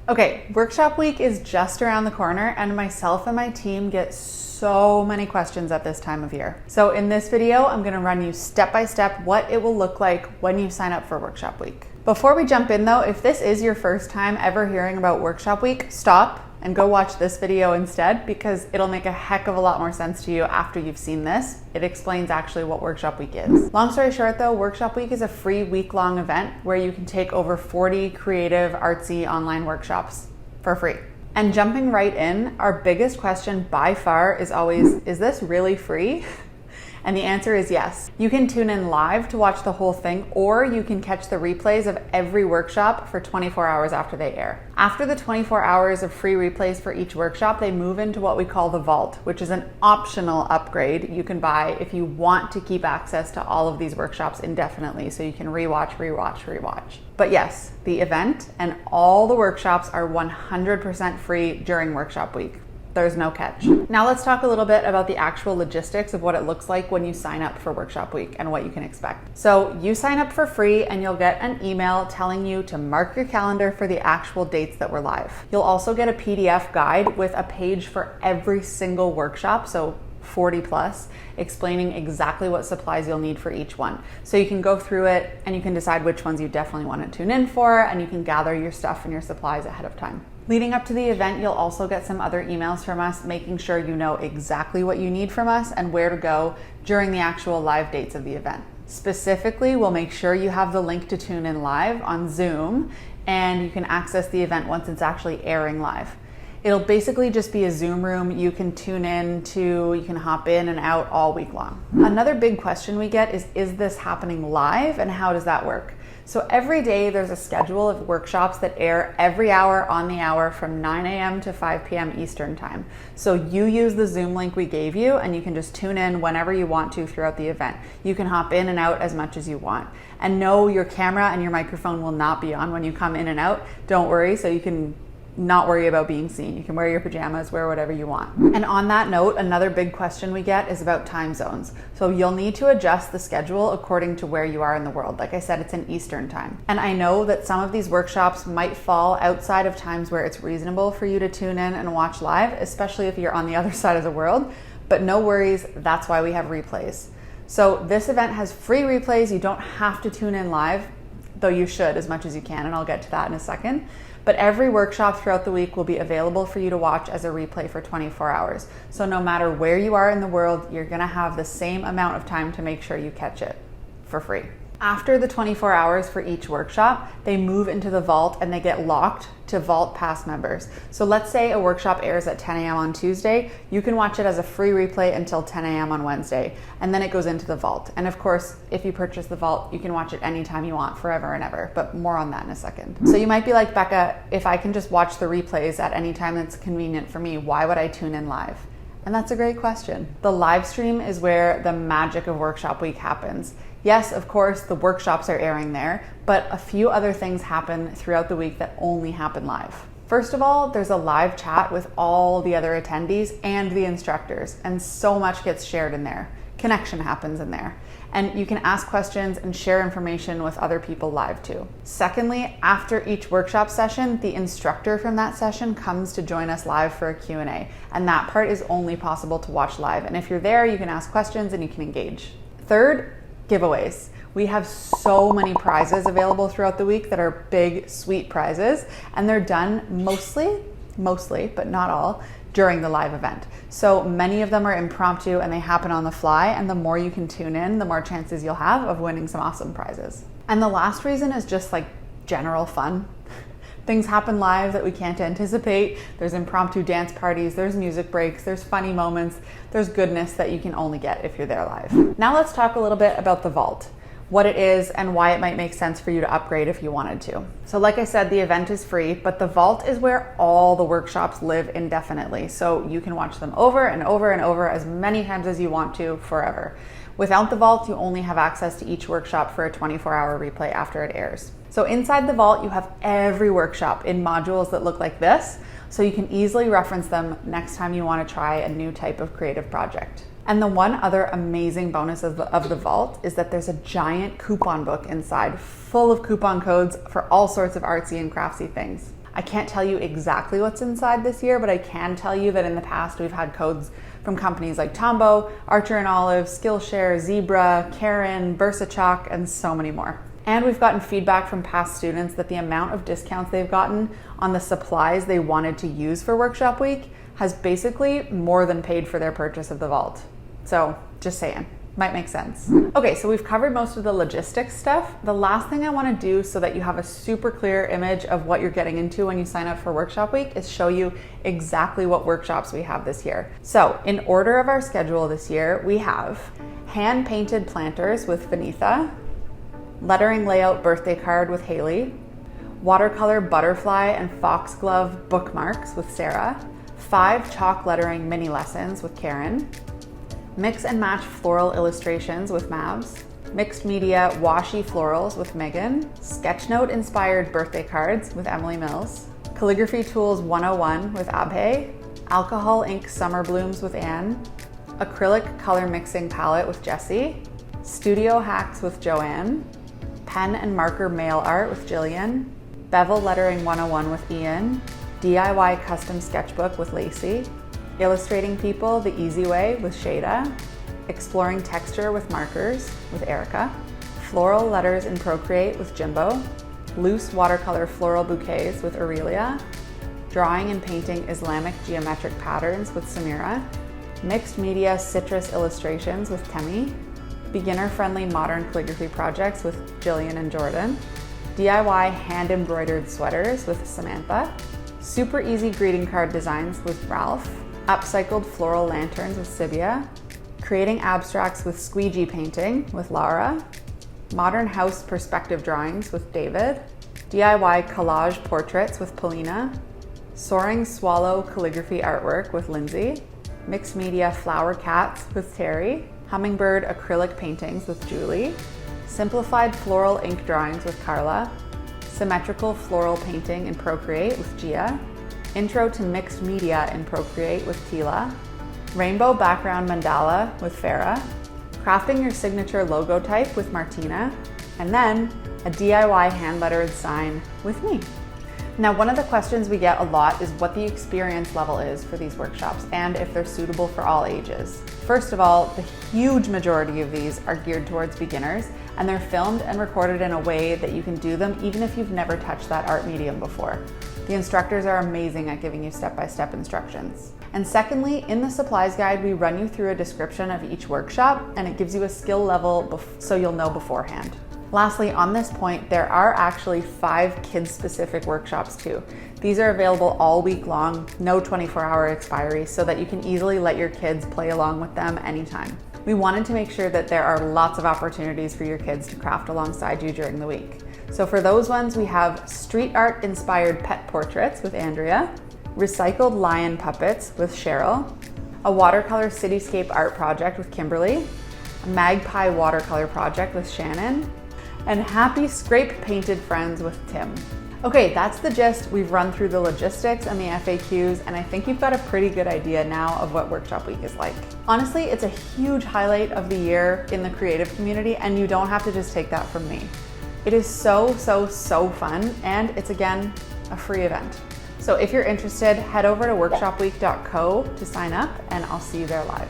Okay, workshop week is just around the corner and myself and my team get so many questions at this time of year. So in this video, I'm gonna run you step by step what it will look like when you sign up for workshop week. Before we jump in though, if this is your first time ever hearing about workshop week, stop and go watch this video instead because it'll make a heck of a lot more sense to you after you've seen this. It explains actually what workshop week is. Long story short though, workshop week is a free week-long event where you can take over 40 creative, artsy online workshops for free. And jumping right in, our biggest question by far is always, is this really free? And the answer is yes. You can tune in live to watch the whole thing, or you can catch the replays of every workshop for 24 hours after they air. After the 24 hours of free replays for each workshop, they move into what we call the vault, which is an optional upgrade you can buy if you want to keep access to all of these workshops indefinitely, so you can rewatch. But yes, the event and all the workshops are 100% free during workshop week. There's no catch. Now let's talk a little bit about the actual logistics of what it looks like when you sign up for workshop week and what you can expect. So you sign up for free and you'll get an email telling you to mark your calendar for the actual dates that we're live. You'll also get a PDF guide with a page for every single workshop, so 40 plus, explaining exactly what supplies you'll need for each one. So you can go through it and you can decide which ones you definitely want to tune in for, and you can gather your stuff and your supplies ahead of time. Leading up to the event, you'll also get some other emails from us making sure you know exactly what you need from us and where to go during the actual live dates of the event. Specifically, we'll make sure you have the link to tune in live on Zoom and you can access the event once it's actually airing live. It'll basically just be a Zoom room you can tune in to, you can hop in and out all week long. Another big question we get is this happening live and how does that work? So every day there's a schedule of workshops that air every hour on the hour from 9 a.m. to 5 p.m. Eastern time. So you use the Zoom link we gave you and you can just tune in whenever you want to throughout the event. You can hop in and out as much as you want. And no, your camera and your microphone will not be on when you come in and out. Don't worry, so you can not worry about being seen. You can wear your pajamas, wear whatever you want. And on that note, another big question we get is about time zones. So you'll need to adjust the schedule according to where you are in the world. Like I said, it's in Eastern time. And I know that some of these workshops might fall outside of times where it's reasonable for you to tune in and watch live, especially if you're on the other side of the world. But no worries, that's why we have replays. So this event has free replays. You don't have to tune in live, though you should as much as you can, and I'll get to that in a second. But every workshop throughout the week will be available for you to watch as a replay for 24 hours. So no matter where you are in the world, you're gonna have the same amount of time to make sure you catch it for free. After the 24 hours for each workshop, they move into the vault and they get locked to Vault Pass members. So let's say a workshop airs at 10 a.m. on Tuesday, you can watch it as a free replay until 10 a.m. on Wednesday, and then it goes into the vault. And of course, if you purchase the vault, you can watch it anytime you want, forever and ever, but more on that in a second. So you might be like, Becca, if I can just watch the replays at any time that's convenient for me, why would I tune in live? And that's a great question. The live stream is where the magic of workshop week happens. Yes, of course, the workshops are airing there, but a few other things happen throughout the week that only happen live. First of all, there's a live chat with all the other attendees and the instructors, and so much gets shared in there. Connection happens in there. And you can ask questions and share information with other people live too. Secondly, after each workshop session, the instructor from that session comes to join us live for a Q&A, and that part is only possible to watch live. And if you're there, you can ask questions and you can engage. Third, giveaways. We have so many prizes available throughout the week that are big, sweet prizes, and they're done mostly, but not all, during the live event. So many of them are impromptu and they happen on the fly, and the more you can tune in, the more chances you'll have of winning some awesome prizes. And the last reason is just like general fun. Things happen live that we can't anticipate. There's impromptu dance parties, there's music breaks, there's funny moments, there's goodness that you can only get if you're there live. Now let's talk a little bit about the vault, what it is and why it might make sense for you to upgrade if you wanted to. So like I said, the event is free, but the vault is where all the workshops live indefinitely. So you can watch them over and over and over as many times as you want to forever. Without the vault, you only have access to each workshop for a 24-hour replay after it airs. So inside the vault, you have every workshop in modules that look like this, so you can easily reference them next time you want to try a new type of creative project. And the one other amazing bonus of the vault is that there's a giant coupon book inside full of coupon codes for all sorts of artsy and craftsy things. I can't tell you exactly what's inside this year, but I can tell you that in the past we've had codes from companies like Tombow, Archer and Olive, Skillshare, Zebra, Karen, VersaChalk, and so many more. And we've gotten feedback from past students that the amount of discounts they've gotten on the supplies they wanted to use for workshop week has basically more than paid for their purchase of the vault. So just saying, might make sense. Okay, so we've covered most of the logistics stuff. The last thing I want to do so that you have a super clear image of what you're getting into when you sign up for workshop week is show you exactly what workshops we have this year. So in order of our schedule this year, we have hand-painted planters with Vanitha, lettering layout birthday card with Haley, watercolor butterfly and foxglove bookmarks with Sarah, 5 chalk lettering mini lessons with Karen, mix and match floral illustrations with Mavs, mixed media washi florals with Megan, sketchnote inspired birthday cards with Emily Mills, calligraphy tools 101 with Abhay, alcohol ink summer blooms with Anne, acrylic color mixing palette with Jessie, studio hacks with Joanne, pen and marker mail art with Jillian, bevel lettering 101 with Ian, DIY custom sketchbook with Lacey, illustrating people the easy way with Shada, exploring texture with markers with Erica, floral letters in Procreate with Jimbo, loose watercolor floral bouquets with Aurelia, drawing and painting Islamic geometric patterns with Samira, mixed media citrus illustrations with Temi, beginner-friendly modern calligraphy projects with Jillian and Jordan, DIY hand-embroidered sweaters with Samantha, super easy greeting card designs with Ralph, upcycled floral lanterns with Sibia, creating abstracts with squeegee painting with Laura, modern house perspective drawings with David, DIY collage portraits with Polina, soaring swallow calligraphy artwork with Lindsay, mixed media flower cats with Terry, hummingbird acrylic paintings with Julie, simplified floral ink drawings with Carla, symmetrical floral painting in Procreate with Gia, intro to mixed media in Procreate with Tila, rainbow background mandala with Farah, crafting your signature logo type with Martina, and then a DIY hand lettered sign with me. Now, one of the questions we get a lot is what the experience level is for these workshops and if they're suitable for all ages. First of all, the huge majority of these are geared towards beginners, and they're filmed and recorded in a way that you can do them even if you've never touched that art medium before. The instructors are amazing at giving you step-by-step instructions. And secondly, in the supplies guide, we run you through a description of each workshop, and it gives you a skill level so you'll know beforehand. Lastly, on this point, there are actually 5 kids-specific workshops too. These are available all week long, no 24-hour expiry, so that you can easily let your kids play along with them anytime. We wanted to make sure that there are lots of opportunities for your kids to craft alongside you during the week. So for those ones, we have street art-inspired pet portraits with Andrea, recycled lion puppets with Cheryl, a watercolor cityscape art project with Kimberly, a magpie watercolor project with Shannon, and happy scrape painted friends with Tim. Okay, that's the gist. We've run through the logistics and the FAQs, and I think you've got a pretty good idea now of what workshop week is like. Honestly, it's a huge highlight of the year in the creative community, and you don't have to just take that from me. It is so fun, and it's again, a free event. So if you're interested, head over to workshopweek.co to sign up, and I'll see you there live.